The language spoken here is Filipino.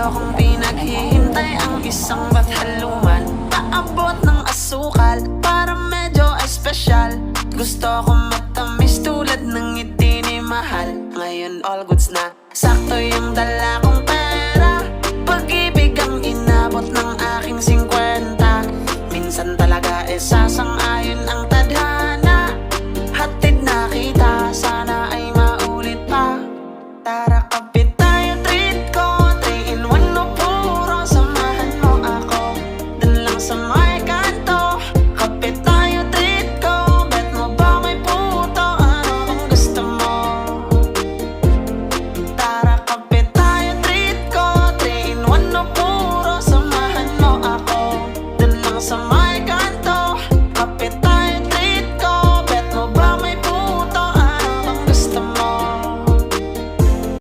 kong pinaghihintay ang isang bathaluman. Paabot ng asukal para medyo espesyal. Gusto kong matamis tulad ng ngiti ni mahal. Ngayon all goods na, sakto yung dala kong pera. Pag-ibig ang inabot ng aking 50. Minsan talaga sasang-ayon ang tadhana.